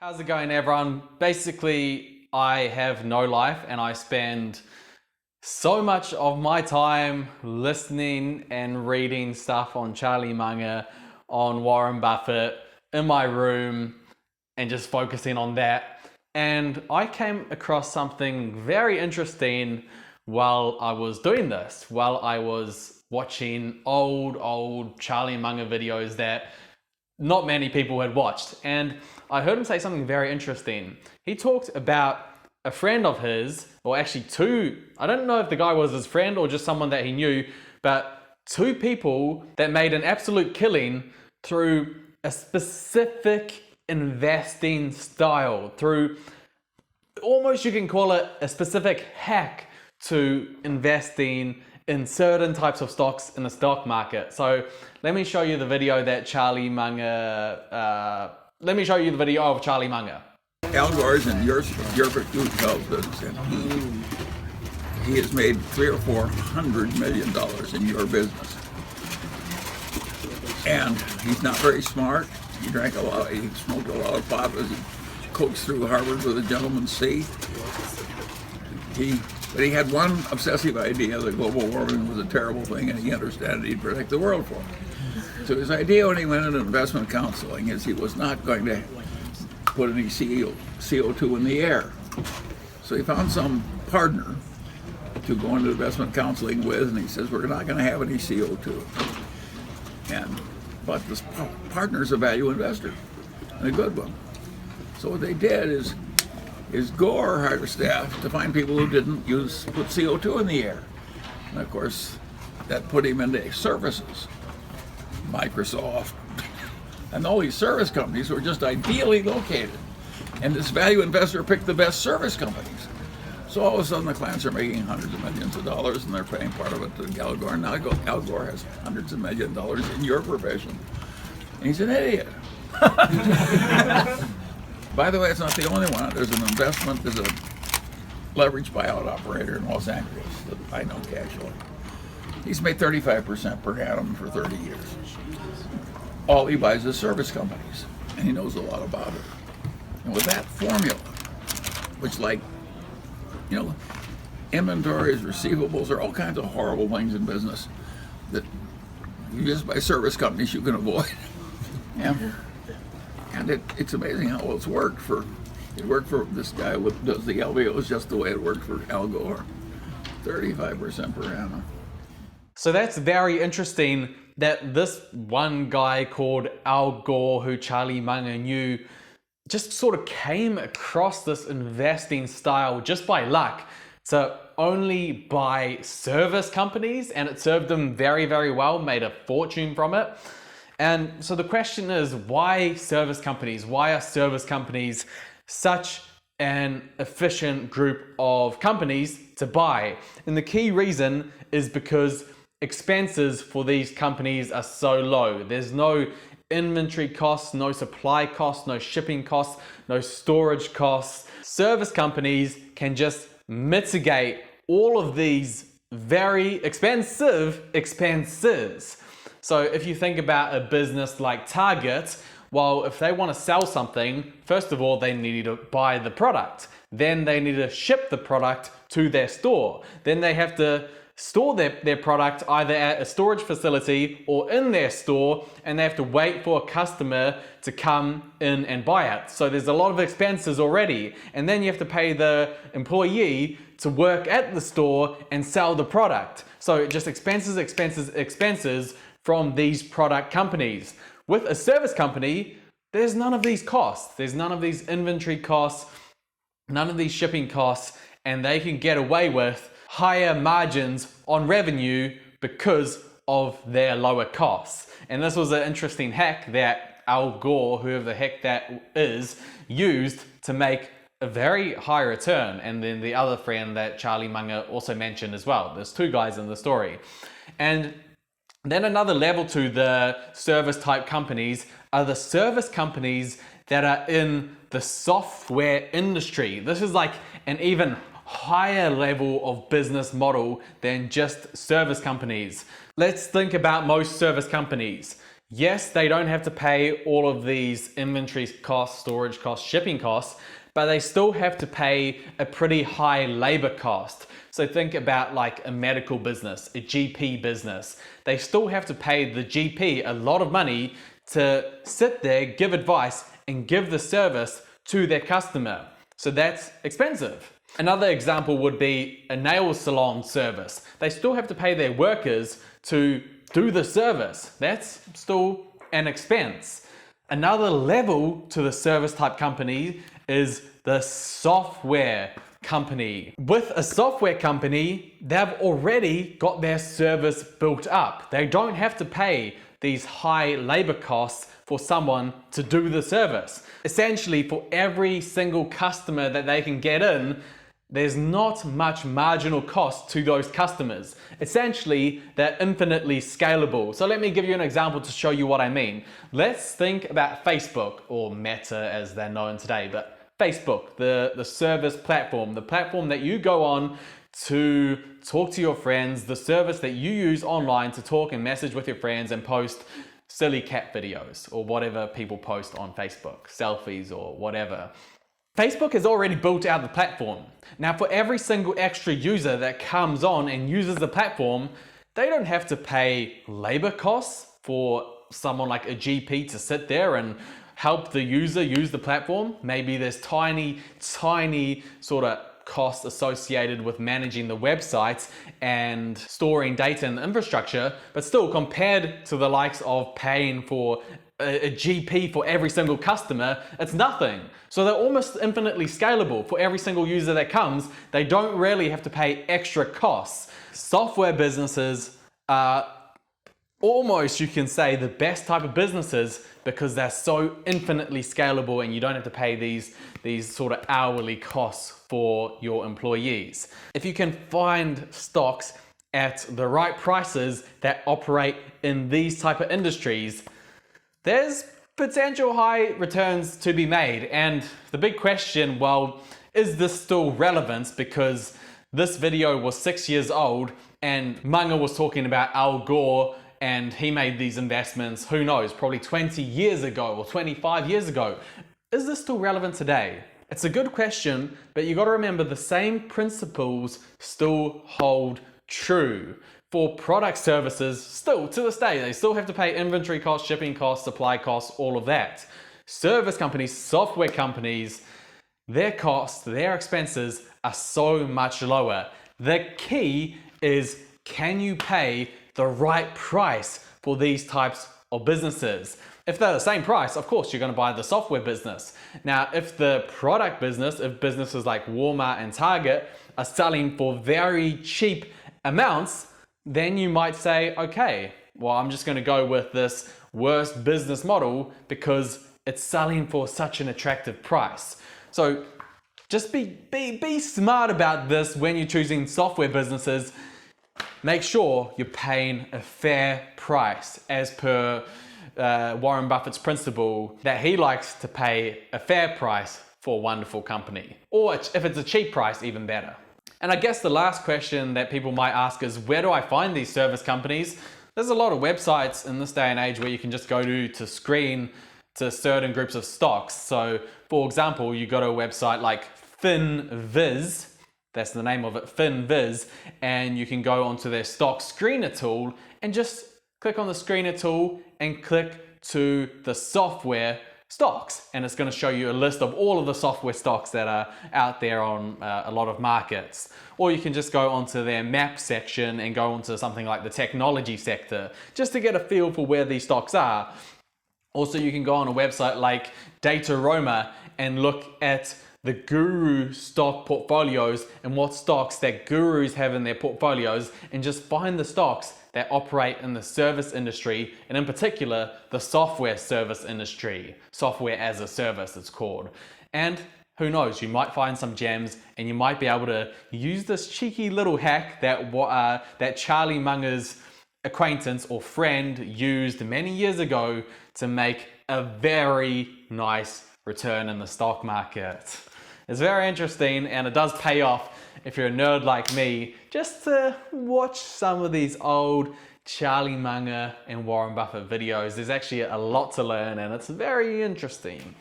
How's it going, everyone? Basically, I have no life and I spend so much of my time listening and reading stuff on Charlie Munger, on Warren Buffett, in my room, and just focusing on that. And I came across something very interesting while I was doing this, while I was watching old Charlie Munger videos that not many people had watched. And I heard him say something very interesting. He talked about a friend of his, or actually two, I don't know if the guy was his friend or just someone that he knew, but two people that made an absolute killing through a specific investing style, through almost you can call it a specific hack to investing in certain types of stocks in the stock market. So let me show you the video that Charlie Munger, let me show you the video of Charlie Munger. Al Gore's in your pursuit business, and he has made $300 or $400 million in your business. And he's not very smart. He drank a lot, he smoked a lot of pot as he coaxed through Harvard with a gentleman's C. But he had one obsessive idea that global warming was a terrible thing and he understood he'd protect the world for it. So his idea when he went into investment counseling is he was not going to put any CO2 in the air. So he found some partner to go into investment counseling with, and he says, we're not going to have any CO2. But this partner's a value investor, and a good one. So what they did is Gore hired a staff to find people who didn't put CO2 in the air. And of course, that put him into services. Microsoft, and all these service companies were just ideally located. And this value investor picked the best service companies. So all of a sudden the clients are making hundreds of millions of dollars and they're paying part of it to Al Gore. Now Al Gore has hundreds of millions of dollars in your profession. And he's an idiot. By the way, it's not the only one. There's a leveraged buyout operator in Los Angeles that I know casually. He's made 35% per annum for 30 years. All he buys is service companies, and he knows a lot about it. And with that formula, which inventories, receivables, are all kinds of horrible things in business that you just buy service companies you can avoid. And it's amazing how well it's worked for. It worked for this guy who does the LBOs just the way it worked for Al Gore, 35% per annum. So that's very interesting that this one guy called Al Gore, who Charlie Munger knew, just sort of came across this investing style just by luck to only buy service companies, and it served him very, very well, made a fortune from it. And so the question is, why service companies? Why are service companies such an efficient group of companies to buy? And the key reason is because expenses for these companies are so low. There's no inventory costs, no supply costs, no shipping costs, no storage costs. Service companies can just mitigate all of these very expensive expenses. So if you think about a business like Target, well, if they want to sell something, first of all, they need to buy the product. Then they need to ship the product to their store. Then they have to store their product either at a storage facility or in their store, and they have to wait for a customer to come in and buy it. So there's a lot of expenses already. And then you have to pay the employee to work at the store and sell the product. So just expenses from these product companies. With a service company, there's none of these costs. There's none of these inventory costs, none of these shipping costs, and they can get away with higher margins on revenue because of their lower costs. And this was an interesting hack that Al Gore, whoever the heck that is, used to make a very high return. And then the other friend that Charlie Munger also mentioned as well. There's two guys in the story. And then another level to the service type companies are the service companies that are in the software industry. This is like an even higher level of business model than just service companies. Let's think about most service companies. Yes, they don't have to pay all of these inventory costs, storage costs, shipping costs, but they still have to pay a pretty high labor cost. So think about like a medical business, a GP business. They still have to pay the GP a lot of money to sit there, give advice, and give the service to their customer. So that's expensive. Another example would be a nail salon service. They still have to pay their workers to do the service. That's still an expense. Another level to the service type company is the software company. With a software company, they've already got their service built up. They don't have to pay these high labor costs for someone to do the service. Essentially, for every single customer that they can get in, there's not much marginal cost to those customers. Essentially, they're infinitely scalable. So let me give you an example to show you what I mean. Let's think about Facebook, or Meta as they're known today, but Facebook, the service platform, the platform that you go on to talk to your friends, the service that you use online to talk and message with your friends and post silly cat videos or whatever people post on Facebook, selfies or whatever. Facebook has already built out the platform. Now, for every single extra user that comes on and uses the platform, they don't have to pay labor costs for someone like a GP to sit there and help the user use the platform. Maybe there's tiny sort of costs associated with managing the websites and storing data and infrastructure, but still compared to the likes of paying for a GP for every single customer, it's nothing. So they're almost infinitely scalable. For every single user that comes, they don't really have to pay extra costs. Software businesses are almost, you can say, the best type of businesses because they're so infinitely scalable and you don't have to pay these sort of hourly costs for your employees. If you can find stocks at the right prices that operate in these type of industries, there's potential high returns to be made. And the big question, well, is this still relevant? Because this video was 6 years old and Munger was talking about Al Gore and he made these investments, who knows, probably 20 years ago or 25 years ago. Is this still relevant today? It's a good question, but you got to remember the same principles still hold true. For product services, still to this day, they still have to pay inventory costs, shipping costs, supply costs, all of that. Service companies, software companies, their costs, their expenses are so much lower. The key is, can you pay the right price for these types of businesses? If they're the same price, of course, you're going to buy the software business. Now, if the product business, if businesses like Walmart and Target are selling for very cheap amounts, then you might say, okay, well, I'm just going to go with this worst business model because it's selling for such an attractive price. So just be smart about this when you're choosing software businesses. Make sure you're paying a fair price as per Warren Buffett's principle that he likes to pay a fair price for a wonderful company. Or if it's a cheap price, even better. And I guess the last question that people might ask is, where do I find these service companies? There's a lot of websites in this day and age where you can just go to screen to certain groups of stocks. So for example, you go to a website like FinViz, that's the name of it, FinViz, and you can go onto their stock screener tool and just click on the screener tool and click to the software stocks, and it's going to show you a list of all of the software stocks that are out there on a lot of markets. Or you can just go onto their map section and go onto something like the technology sector just to get a feel for where these stocks are. Also, you can go on a website like Dataroma and look at the guru stock portfolios and what stocks that gurus have in their portfolios, and just find the stocks that operate in the service industry, and in particular, the software service industry. Software as a service, it's called. And who knows, you might find some gems and you might be able to use this cheeky little hack that Charlie Munger's acquaintance or friend used many years ago to make a very nice return in the stock market. It's very interesting, and it does pay off if you're a nerd like me, just to watch some of these old Charlie Munger and Warren Buffett videos. There's actually a lot to learn and it's very interesting.